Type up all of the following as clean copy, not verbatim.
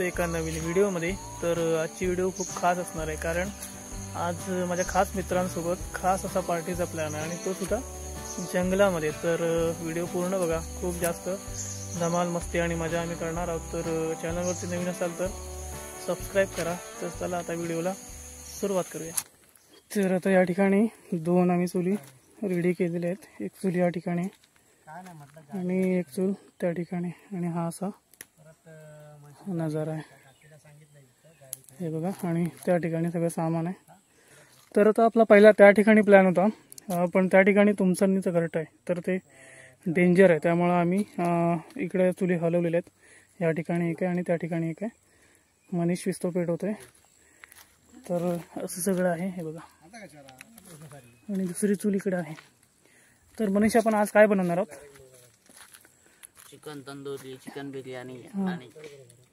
होतं एका नवीन व्हिडिओमध्ये। तर आजची व्हिडिओ खूप खास असणार आहे, कारण आज माझ्या खास मित्रांसोबत खास असा पार्टीचा प्लॅन आहे आणि तो सुद्धा जंगलामध्ये। तर व्हिडिओ पूर्ण बघा, खूप जास्त धमाल मस्ती आणि मजा आम्ही करणार आहोत। तर चॅनलवरती नवीन असाल तर सबस्क्राईब करा। तर चला आता व्हिडिओला सुरुवात करूया। तर आता या ठिकाणी दोन आम्ही चुली रेडी केलेले आहेत। एक चूल या ठिकाणी आणि एक चूल त्या ठिकाणी, आणि हा असा नजारा आहे हे बघा, आणि त्या ठिकाणी सगळं सामान आहे। तर आता आपला पहिला त्या ठिकाणी प्लॅन होता, पण त्या ठिकाणी तुमसरणीचं घरट आहे, तर ते डेंजर आहे, त्यामुळं आम्ही इकडे चुली हलवलेल्या आहेत। या ठिकाणी एक आहे आणि त्या ठिकाणी एक आहे। मनीष विस्तो पेटवतोय। तर असं सगळं आहे हे बघा, आणि दुसरी चूल इकडे आहे। तर मनीष, आपण आज काय बनवणार आहोत? चिकन तंदुरी, चिकन बिर्याणी आणि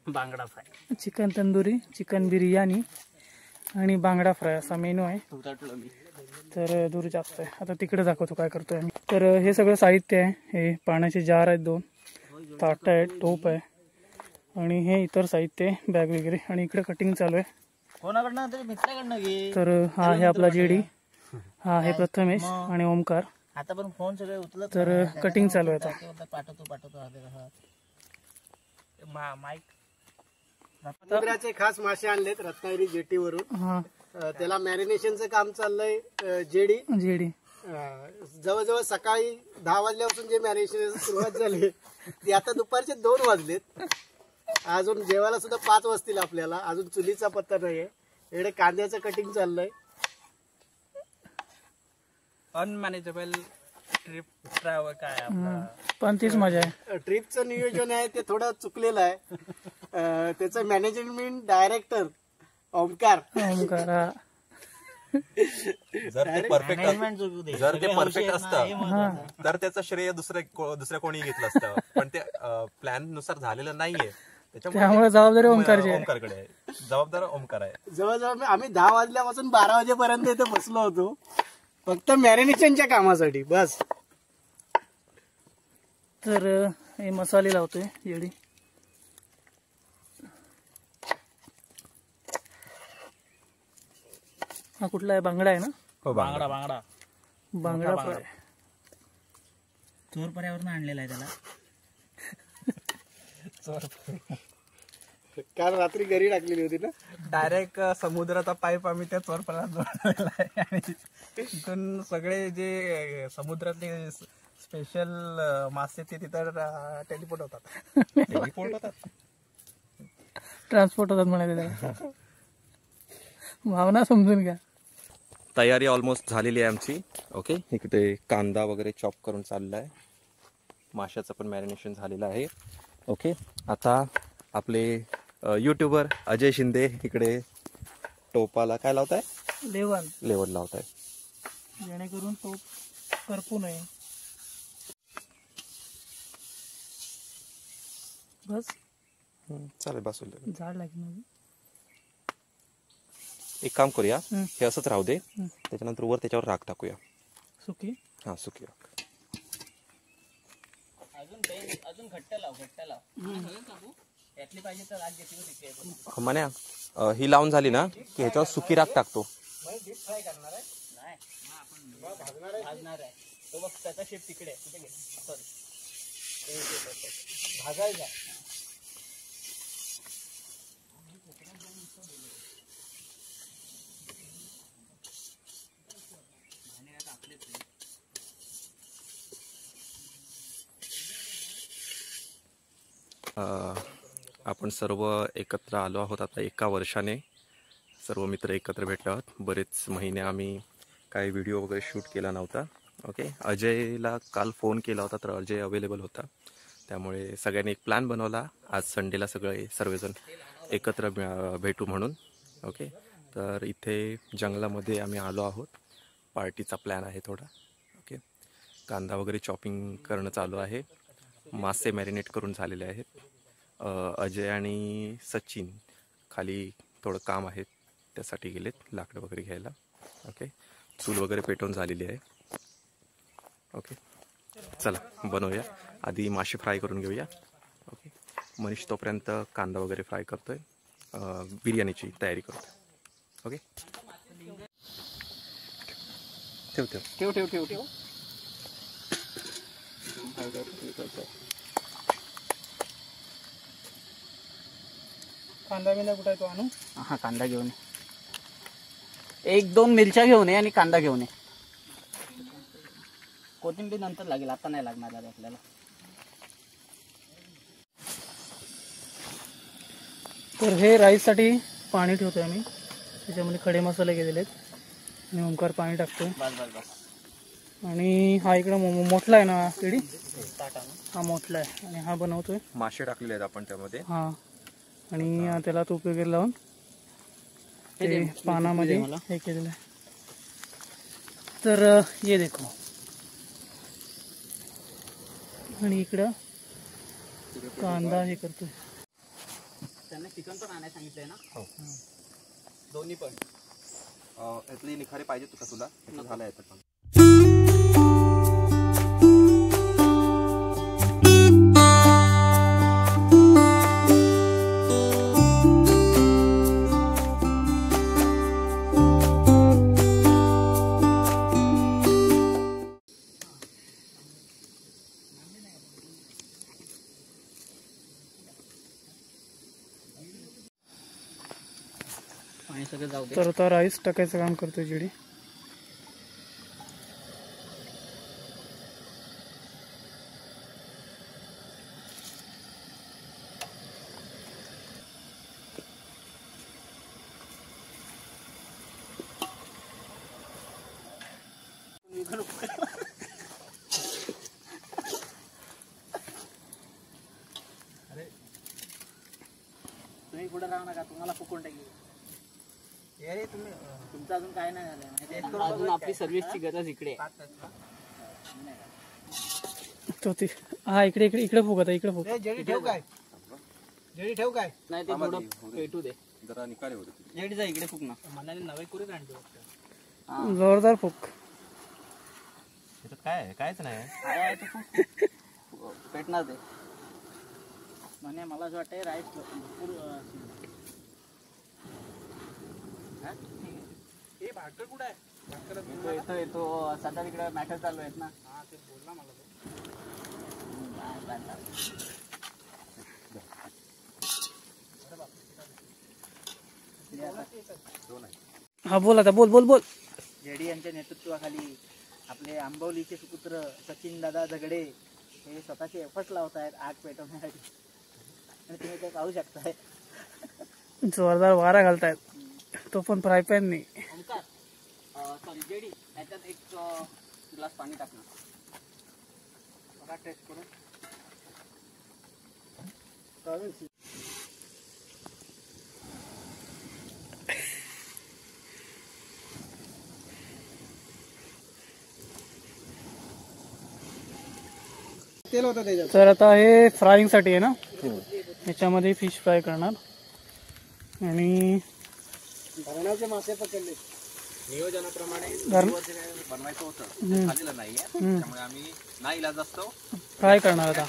बांगडा fry. Chicken tandoori, chicken biryani आणि बांगडा फ्राय असा मेनू आहे। तर दूर जास्त आहे, आता तिकडे दाखवतो काय करतोय आम्ही। तर हे सगळं साहित्य आहे। हे पाण्याचे जार आहेत, 2 ताटं आहेत, टोप आहे, आणि हे इतर साहित्य बॅग वगैरे, आणि इकडे कटिंग चालू आहे। कोणाकडनं तरी मित्राकडनं घे। तर हा आहे आपला जेडी, हा आहे प्रथमेश आणि ओमकार। आता पण फोन सगळे उचलत, तर कटिंग चालू आहे आता। पाठवतो माईक। समुद्राचे खास मासे आणलेत रत्नागिरी जेटीवरून। त्याला मॅरिनेशनचं काम चाललंय। जेडी जवळजवळ सकाळी 10 वाजल्यापासून जे मॅरिनेशन सुरुवात झाली ती आता दुपारचे 2 वाजलेत। अजून जेवायला सुद्धा 5 वाजतील आपल्याला, अजून चुलीचा पत्ता नाहीये। इकडे कांद्याचं कटिंग चाललंय। अनमॅनेजेबल ट्रिप ट्रॅव्हल काय आपलं, पण तीच मजा आहे। ट्रिपचं नियोजन आहे ते थोडं चुकलेलं आहे। त्याचं मॅनेजमेंट डायरेक्टर ओमकार जर ते परफेक्ट असतं तर त्याचं श्रेय दुसऱ्या कोणी घेतलं असतं, पण ते प्लॅन नुसार झालेलं नाहीये, त्यामुळे जबाबदारी ओमकारकडे आहे। जबाबदार ओमकार आहे। जवळजवळ आम्ही 10 वाजल्यापासून 12 वाजेपर्यंत इथे बसलो होतो, फक्त मॅरिनेशनच्या कामासाठी बस। तर हे मसाले लावतोय येडी। हा कुठला आहे? बांगडा आहे ना? हो, बांगडा फ्राय। चोर पर्यावरण आणलेला आहे त्याला। काल रात्री घरी टाकलेली होती ना, डायरेक्ट समुद्राचा पाईप आम्ही त्या चोरपणात जोडलेला आहे, आणि तिथून सगळे जे समुद्रातले स्पेशल मासे ते तिथं टेलिपोर्ट होतात। ट्रान्सपोर्ट होतात म्हणाले, भावना समजून घ्या। तयारी ऑलमोस्ट झालेली आहे आमची। ओके, इकडे कांदा वगैरे चॉप करून चाललाय, माशाचं पण मॅरिनेशन झालेलं आहे। ओके, आता आपले यूट्यूबर अजय शिंदे इकडे टोपाला काय लावताय? लेवल लावताय, जेणेकरून टोप करपू नये। बस चालेल, बसून झाड लागेल। एक काम करूया, हे असंच राहू दे, त्याच्यानंतर वर त्याच्यावर राख टाकूया, सुकी। हा, सुकी राख। अजून घट्ट लाव यातली पाहिजे तर राख घेतली म्हण्या, ही लावून झाली ना की ह्याच्यावर सुकी राख टाकतो। फ्राय करणार आहे नाही, आपण भाजणार आहे तो बघ, त्याचा शेप तिकडे कुठे घे, सॉरी भाजायचा। आपण सर्व एकत्र आलो आहोत आता 1 वर्षाने, सर्व मित्र एकत्र भेटलो आहोत। बरेच महिने आम्ही काही व्हिडिओ वगैरे शूट केला नव्हता। ओके, अजयला काल फोन केला होता तर अजय अवेलेबल होता, त्यामुळे सगळ्यांनी एक प्लॅन बनवला, आज संडेला सर्वजण एकत्र भेटू म्हणून। ओके, तर इथे जंगलामध्ये आम्ही आलो आहोत, पार्टीचा प्लॅन आहे थोडा। ओके, कांदा वगैरे चॉपिंग करणं चालू आहे, मासे मॅरिनेट करून झालेले आहेत। अजय आणि सचिन खाली थोडं काम आहे त्यासाठी गेलेत, लाकडं वगैरे घ्यायला। ओके, चूल वगैरे पेटवून झालेली आहे। ओके, चला बनवूया, आधी मासे फ्राय करून घेऊया। ओके, मनीष तोपर्यंत कांदा वगैरे फ्राय करतोय, बिर्याणीची तयारी करतोय. ओके, ठेव ठेव ठेव ठेव ठेव ठेव. कांदा बिंदा कुठे तो आणू? हा, कांदा घेऊन ये. 1-2 मिरच्या घेऊन ये आणि कांदा घेऊन ये. कोथिंबीर नंतर लागेल, आता नाही लागणार आहे आपल्याला. तर हे राईससाठी पाणी ठेवतोय आम्ही, त्याच्यामध्ये खडे मसाले घेतलेले आहेत आणि ओंकार पाणी टाकतोय. बस बस बस. आणि हा इकडे मोठला आहे ना पिढी, हा मोठला आहे आणि हा बनवतोय. मासे टाकलेले आहेत आपण त्यामध्ये. हा, आणि त्याला तूप वगैरे लावून ते पानामध्ये हे केलेलं आहे. तर ये देखो. आणि इकडं कांदा हे करतोय. त्यांना चिकन पण आणायला सांगितलंय ना? हो, दोन्ही पण. यातली निखारे पाहिजे का तुला? झालं आहे पण. पाणी सगळं जाऊ दे. तर आता राईस टाकायचं काम करतोय जेडी. तुम्ही पुढे राहू नका, तुम्हाला फुकून टाकेल. तुमचं अजून काय नाही झालं, अजून आपली सर्व्हिसची गरज इकडे. तो ती हा इकडे इकडे इकडे फुक, आता इकडे फुक. जेडी ठेव काय, जेडी ठेव काय. नाही ते थोडं पेटू दे. जरा निखारे होते. जेडी जा इकडे फुक ना. मनाने नवे कुरीत आणतो. जोरदार फुक. त्याच्यात काय आहे? कायच नाही. पेटणार ते. म्हणे मला असं वाटतंय राईस भरपूर. हे भाकर कुठं आहे? येतो येतो सध्या तिकडे मॅटर चालू आहेत ना. ते बोलला मला तो. हा बोल, आता बोल बोल बोल. जेडी यांच्या नेतृत्वाखाली आपले आंबवलीचे सुपुत्र सचिन दादा झगडे हे स्वतःचे एफर्ट्स लावत आहेत आग पेटवण्यासाठी. आणि तुम्ही ते पाहू शकताय. जोरदार वारा घालतायत, तो पण फ्राय पॅननी. ओंकार, सॉरी जेडी, याच्यात एक ग्लास पाणी टाकणार. बघा टेस्ट करून. तेल होतं त्याच्यात. तर आता हे फ्राईंग साठी आहे ना, याच्यामध्ये फिश फ्राय करणार. आणि धरणाचे मासे पकडले. नियोजनाप्रमाणे बनवायचं होतं, झालेलं नाहीये. त्यामुळे आम्ही नाही इलाज असतो फ्राय करणार आता.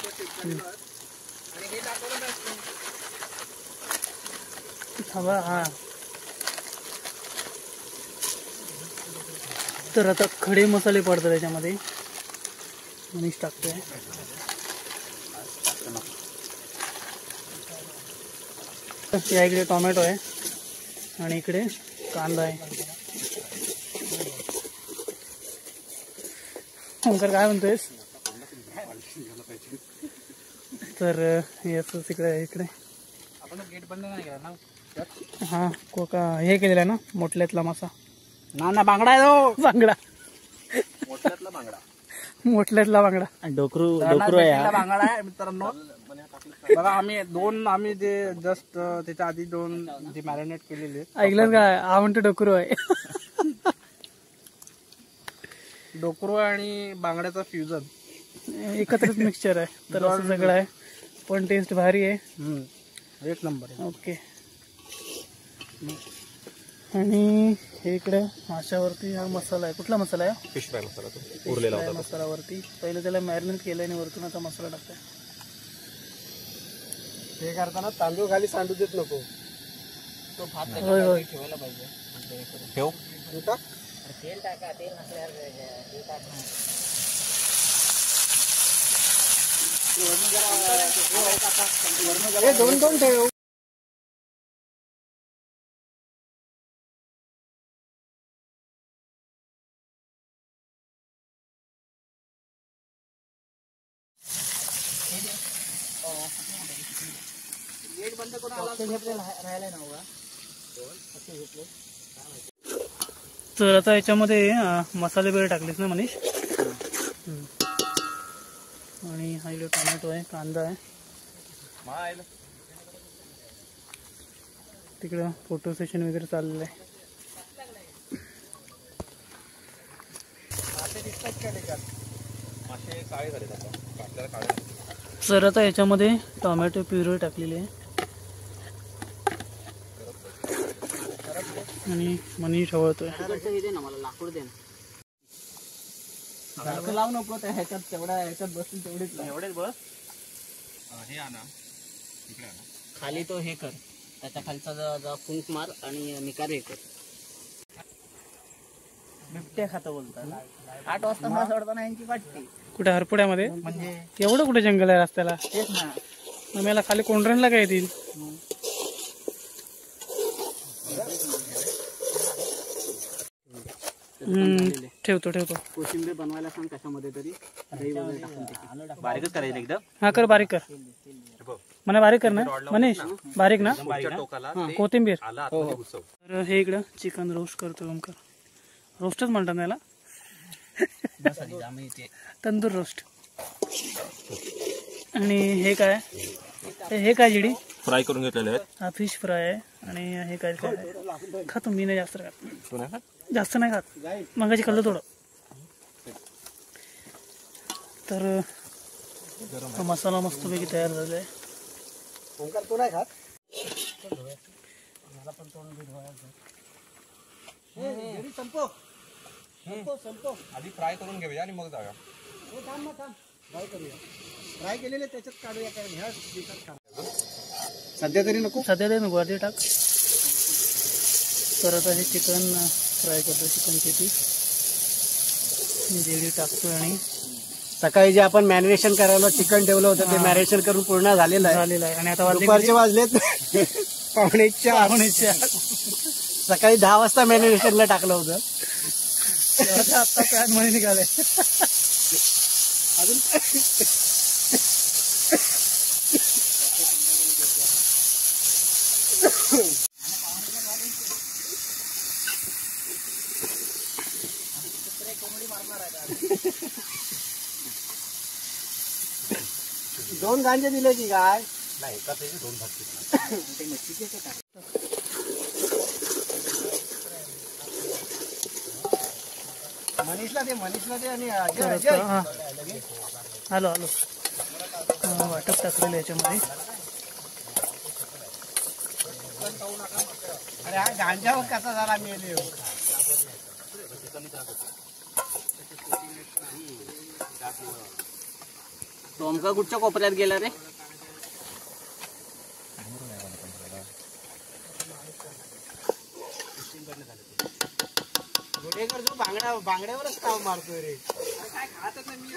थांबा. हा, तर आता खडे मसाले पडतात त्याच्यामध्ये. मनीष टाकतोय. या इकडे टोमॅटो आहे आणि इकडे कांदा आहे. ओंकार काय म्हणतोयस? तर याच इकडे इकडे आपण गेट बंद नाही केला ना. हा कोका हे केलेला आहे ना, मोठल्यातला मासा. ना बांगडा आहे तो. बांगडा, मोठ्यातला बांगडा. मोठल्यातला बांगडा. डोकरू आहे बांगडा आहे मित्रांनो. बघा आम्ही ते जस्ट त्याच्या आधी 2 जे मॅरिनेट केलेले. ऐकलं काय? हा म्हणतो डोकरू आहे. डोकरू आणि बांगड्याचा फ्युजन एकत्रच मिक्सचर आहे. तर असं सगळं आहे, पण टेस्ट भारी आहे. एक नंबर आहे. ओके. आणि हे इकडे माशावरती हा मसाला आहे. कुठला मसाला आहे? फिश फ्राय मसाला तो उरलेला होता. मसालावरती पहिले त्याला मॅरिनेट केलं आणि वरतून आता मसाला टाकतोय. हे करताना तांदूळ खाली सांडू देत नको. तो भात होय होय ठेवायला पाहिजे. ठेव. तू टाक. तेल टाका, तेल नसल्यावर हे टाक ना. हे दोन दोन ठेव. राहिलाय ना उगा. तर आता याच्यामध्ये मसाले वगैरे टाकलेस ना मनीष. आणि हा इकडे टोमॅटो आहे, कांदा आहे, तिकडं फोटो सेशन वगैरे चाललेलं आहे. तर आता याच्यामध्ये टोमॅटो प्युरी टाकलेली आहे आणि मनीष हवळतोय. ना मला लाकूड दे ना. लावू नको त्या ह्याच्यात, तेवढ्या ह्याच्यात बसून तेवढेच एवढेच बस. हे आणा खाली तो हे कर, त्याच्या खालचा फुंक मार आणि निकार हे कर. बिबट्या खातं बोलतात. 8 वाजता मास सोडताना यांची वाटते. कुठे हरपुड्यामध्ये म्हणजे एवढं कुठे जंगल आहे रस्त्याला. तेच ना. आम्हाला खाली कोंढरणला काय येतील. ठेवतो कोशिंबीर बनवायला सांग कशामध्ये तरी. दही वगैरे टाकून त्याची. बारीकच करायचं एकदम. हा कर, बारीक कर. मला बारीक कर ना मनीष, बारीक ना. कोथिंबीर. तर हे इकडं चिकन रोस्ट करतो ओमकार. रोस्टच म्हणतात ना याला. तंदूर रोस्ट. आणि हे काय, हे काय जिडी फ्राय करून घेतलेले आहेत. हा फिश फ्राय आहे. आणि हे काय काय खातो मी, नाही जास्त खात, जास्त नाही खात. मगाची खाल्लं थोडं. तर हा मसाला मस्तपैकी तयार झालेला आहे. ओंकार तू नाही खात. आधी फ्राय करून घेऊया आणि मग जाऊया. फ्राय करूया. फ्राय केलेले त्याच्यात काढूया. कारण ह्या सध्या तरी नको. सध्या ते नको, टाक. तर आता हे चिकन फ्राय करतो, चिकनची ती जेवढी टाकतोय. आणि सकाळी जे आपण मॅरिनेशन करायला चिकन ठेवलं होतं ते मॅरिनेशन करून पूर्ण झालेलं आहे. आणि आता दुपारचे वाजलेत 4:45. सकाळी 10 वाजता मॅरिनेशनला टाकलं होतं. आता पॅन मध्ये निघाले. अजून दोन गांजे दिले की काय. नाही, एका त्याचे 2 भात. मनीषला दे आणि आलो वाटप टाकलेलं याच्यामध्ये. अरे हा गांजावर कसा झाला मेले. टोमका कुठच्या कोपऱ्यात गेला रे. गुडेकर जो बांगड्यावरच काव मारतोय रे. काय खातच नाही मी.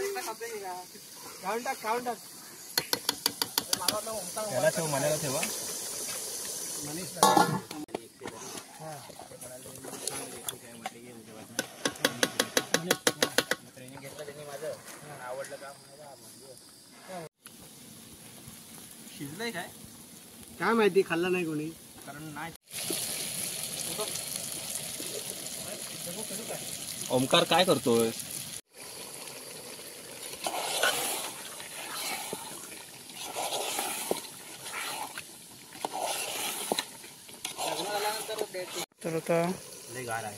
खाऊन टाक. त्याला ठेव, मनाला ठेवा. शिजलंय काय माहिती, खाल्ला नाही कोणी. कारण नाही. ओमकार काय करतोय. तर आता लय गार आहे.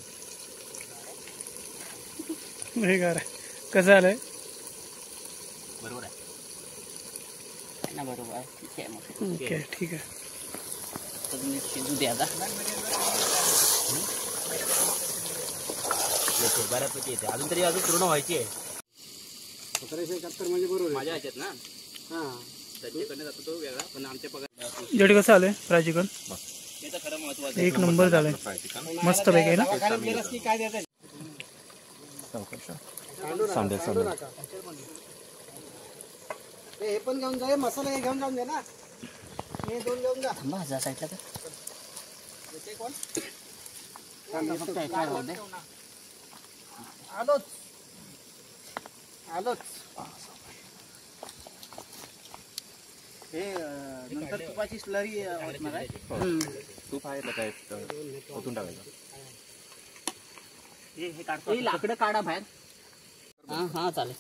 हे गार आहे. कसं झालंय. बरोबर आहे ना. बरोबर आहे. ठीक आहे मग. ओके, ठीक आहे. तुम्ही शिजू द्या आता. बऱ्यापैकी येते. अजून पूर्ण व्हायची आहे. 1771 म्हणजे बरोबर माझ्या ह्याच्यात ना. हा. त्यांच्याकडनं जातो तो वेगळा, पण आमच्या पगार जेडी कसं आलंय फ्राय चिकन? एक नंबर झालंय, मस्त पैकी ना. हे पण घेऊन जा, मसाला हे घेऊन जाऊन दे ना, हे 2 घेऊन जा. आलोच हे नंतर तुपाची स्लरी वाटणार आहे. तूप आहे काय ओतून टाकायचं. हे काढतो, लाकडं काढा बाहेर. हा चालेल.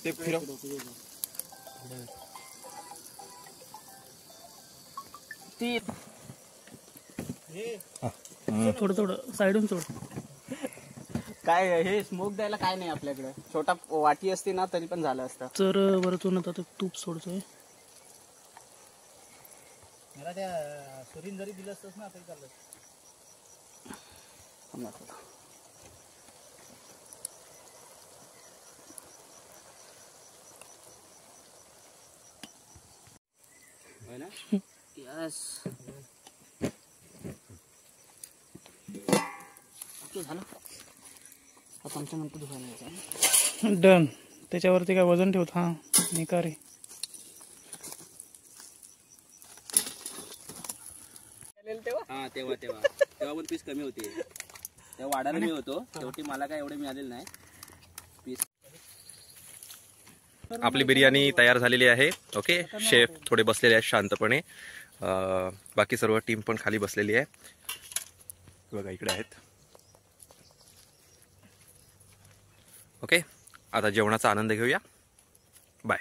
ते फिरव. ती थोडं थोडं साईडून सोड. काय हे स्मोक द्यायला काय नाही आपल्याकडे. छोटा वाटी असते ना तरी पण झालं असतं. तर बरं तू ना आता तूप सोडतोय. मला त्या सुरीन जरी दिलं असतंस ना तरी चाललं. यस ओके झालं. आता आमच्या नंतर दुकान डन. त्याच्यावरती काय वजन ठेवत? हा निकारी. हा तेव्हा पण पीस कमी होते. तेव्हा वाढायला मी होतो, शेवटी मला काय एवढे मिळालेले नाही पीस. आपली बिर्याणी तयार झालेली आहे. ओके, शेफ थोडे बसलेले आहेत शांतपणे. बाकी सर्व टीम पण खाली बसलेली आहे बघा, इकडे आहेत. ओके, आता जेवणाचा आनंद घेऊया. बाय.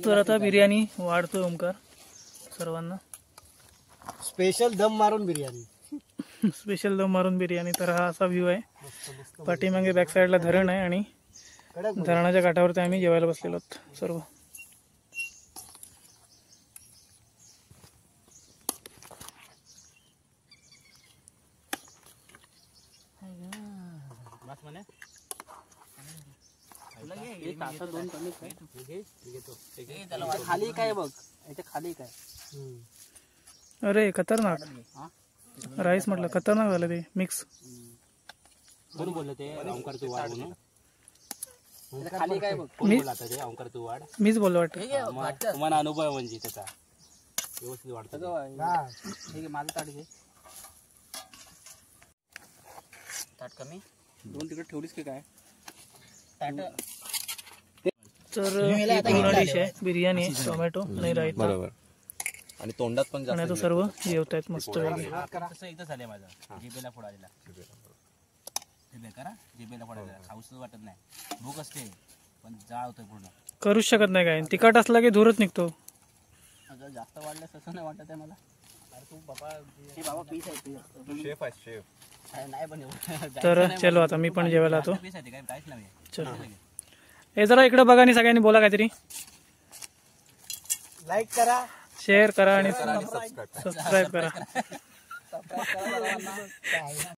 तर आता बिर्याणी वाढतोय ओमकार सर्वांना. स्पेशल दम मारून बिर्याणी. स्पेशल दम मारून बिर्याणी. तर हा असा व्ह्यू आहे. पाठीमागे बॅक साईडला धरण आहे आणि धरणाच्या काठावरती आम्ही जेवायला बसलेलो आहोत सर्व. खाली काय बघ, याच्या खाली काय. अरे खतरनाक राईस म्हटलं, खतरनाक झालं ते मिक्स. कोण बोललं ते? ओंकार तू वाढ म्हणून. खाली काय बघ, कोण बोलला ते? ओंकार तू वाढ. मीच बोललो वाटतं. तुम्हाला अनुभव म्हणजे त्याचा व्यवस्थित वाढतं. माझं ताट घे. ताट कमी 2 तिकडे ठेवलीस की काय? तर ही पूर्ण डिश आहे. बिर्याणी आहे, टोमॅटो आणि रायता. बरोबर. आणि तोंडात पण आणि आता सर्व जेवत आहेत मस्त पैकी. तसं एकदा झालंय माझं. जिबेला फोडायला करा, जिबेला फोडायला खाऊच वाटत नाही. भूक असते पण जाळ होतं पूर्ण. करूच शकत नाही काय. तिखट असला की धूरच निघतो. जास्त वाढलं तसं नाही वाटत आहे मला. तू बाबा पीस आहे. शेफ आहे शेफ. नाही पण तर चलो आता मी पण जेवायला जातो. पीस आहे, काहीच नाही. चलो हे जरा इकडे बघा आणि सगळ्यांनी बोला काहीतरी. लाईक करा, शेअर करा आणि सबस्क्राईब करा.